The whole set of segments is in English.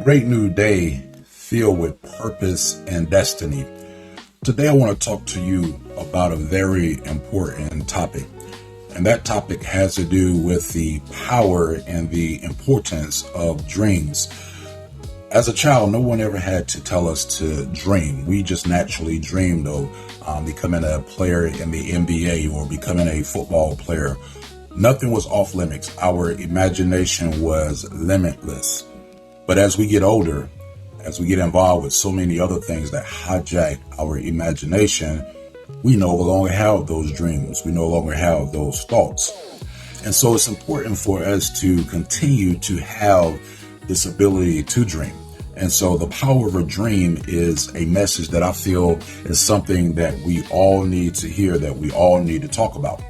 great new day filled with purpose and destiny. Today, I want to talk to you about a very important topic, and that topic has to do with the power and the importance of dreams. As a child, no one ever had to tell us to dream. We just naturally dreamed of becoming a player in the NBA or becoming a football player. Nothing was off limits. Our imagination was limitless. But as we get older, as we get involved with so many other things that hijack our imagination, we no longer have those dreams. We no longer have those thoughts. And so it's important for us to continue to have this ability to dream. And so the power of a dream is a message that I feel is something that we all need to hear, that we all need to talk about.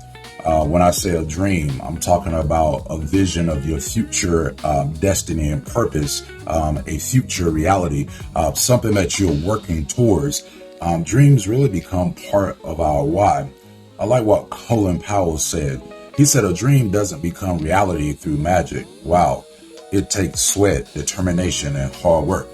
When I say a dream, I'm talking about a vision of your future destiny and purpose, a future reality, something that you're working towards. Dreams really become part of our why. I like what Colin Powell said. He said a dream doesn't become reality through magic. Wow. It takes sweat, determination, and hard work.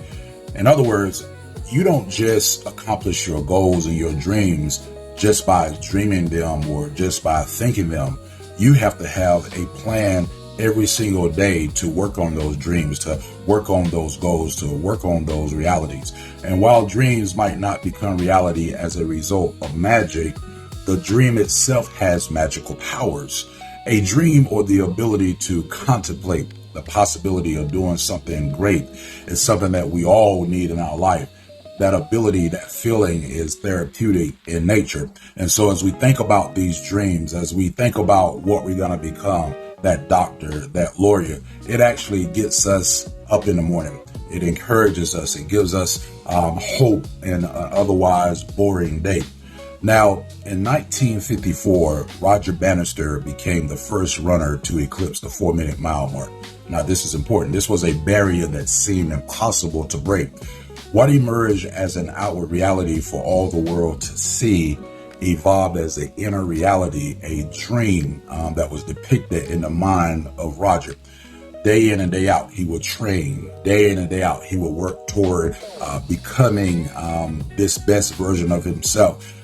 In other words, you don't just accomplish your goals and your dreams just by dreaming them or just by thinking them. You have to have a plan every single day to work on those dreams, to work on those goals, to work on those realities. And while dreams might not become reality as a result of magic, the dream itself has magical powers. A dream, or the ability to contemplate the possibility of doing something great, is something that we all need in our life. That ability, that feeling is therapeutic in nature. And so as we think about these dreams, as we think about what we're going to become, that doctor, that lawyer, it actually gets us up in the morning. It encourages us. It gives us hope in an otherwise boring day. Now, in 1954, Roger Bannister became the first runner to eclipse the 4-minute mile mark. Now, this is important. This was a barrier that seemed impossible to break. What emerged as an outward reality for all the world to see evolved as an inner reality, a dream that was depicted in the mind of Roger. Day in and day out, he would train. Day in and day out, he would work toward becoming this best version of himself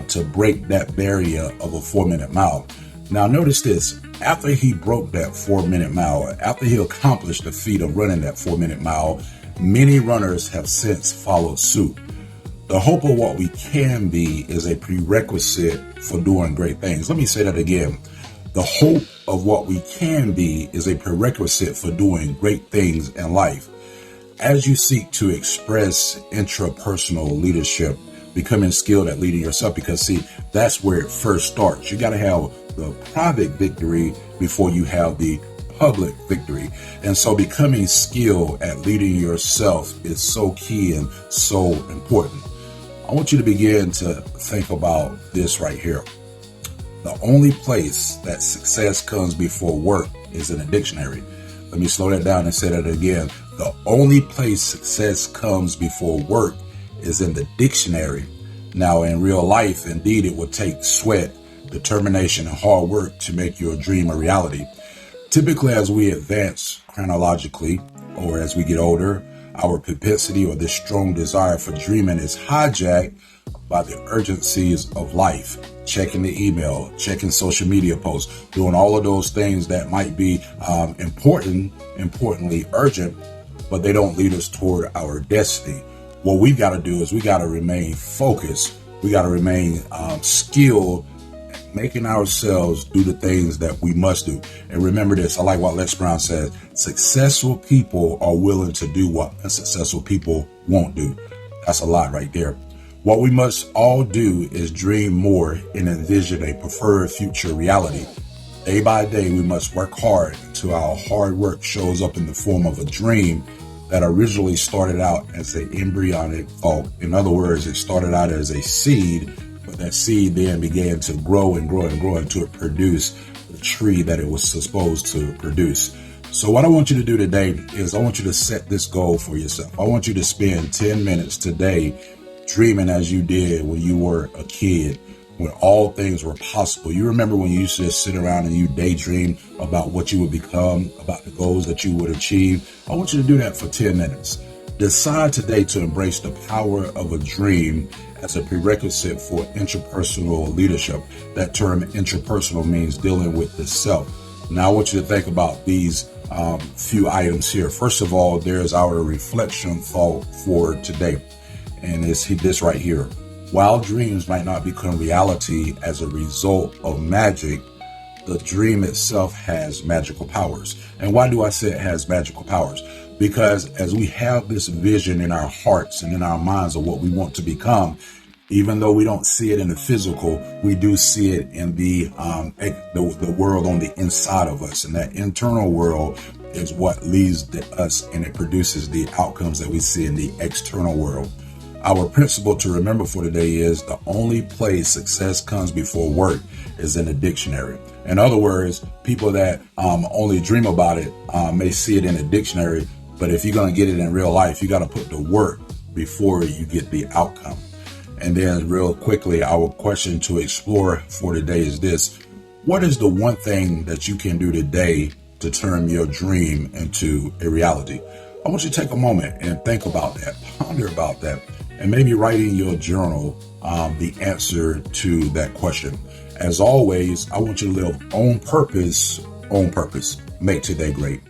to break that barrier of a 4-minute mile. Now, notice this. After he broke that 4-minute mile, after he accomplished the feat of running that 4-minute mile, many runners have since followed suit. The hope of what we can be is a prerequisite for doing great things. Let me say that again. The hope of what we can be is a prerequisite for doing great things in life. As you seek to express intrapersonal leadership, becoming skilled at leading yourself, because see, that's where it first starts. You got to have the private victory before you have the public victory. And so becoming skilled at leading yourself is so key and so important. I want you to begin to think about this right here. The only place that success comes before work is in a dictionary. Let me slow that down and say that again. The only place success comes before work is in the dictionary. Now, in real life, indeed, it would take sweat, determination, and hard work to make your dream a reality. Typically, as we advance chronologically, or as we get older, our propensity or this strong desire for dreaming is hijacked by the urgencies of life. Checking the email, checking social media posts, doing all of those things that might be importantly urgent, but they don't lead us toward our destiny. What we've got to do is we got to remain focused. We got to remain skilled, making ourselves do the things that we must do. And remember this, I like what Les Brown says, successful people are willing to do what unsuccessful people won't do. That's a lot right there. What we must all do is dream more and envision a preferred future reality. Day by day, we must work hard until our hard work shows up in the form of a dream that originally started out as an embryonic thought. In other words, it started out as a seed, but that seed then began to grow and grow and grow until it produced the tree that it was supposed to produce. So what I want you to do today is I want you to set this goal for yourself. I want you to spend 10 minutes today dreaming as you did when you were a kid, when all things were possible. You remember when you used to just sit around and you daydream about what you would become, about the goals that you would achieve. I want you to do that for 10 minutes. Decide today to embrace the power of a dream as a prerequisite for interpersonal leadership. That term interpersonal means dealing with the self. Now I want you to think about these few items here. First of all, there's our reflection thought for today. And it's this right here. While dreams might not become reality as a result of magic, the dream itself has magical powers. And why do I say it has magical powers? Because as we have this vision in our hearts and in our minds of what we want to become, even though we don't see it in the physical, we do see it in the world on the inside of us. And that internal world is what leads to us, and it produces the outcomes that we see in the external world. Our principle to remember for today is the only place success comes before work is in the dictionary. In other words, people that only dream about it may see it in a dictionary, but if you're going to get it in real life, you got to put the work before you get the outcome. And then real quickly, our question to explore for today is this: what is the one thing that you can do today to turn your dream into a reality? I want you to take a moment and think about that, ponder about that, and maybe write in your journal the answer to that question. As always, I want you to live on purpose. Make today great.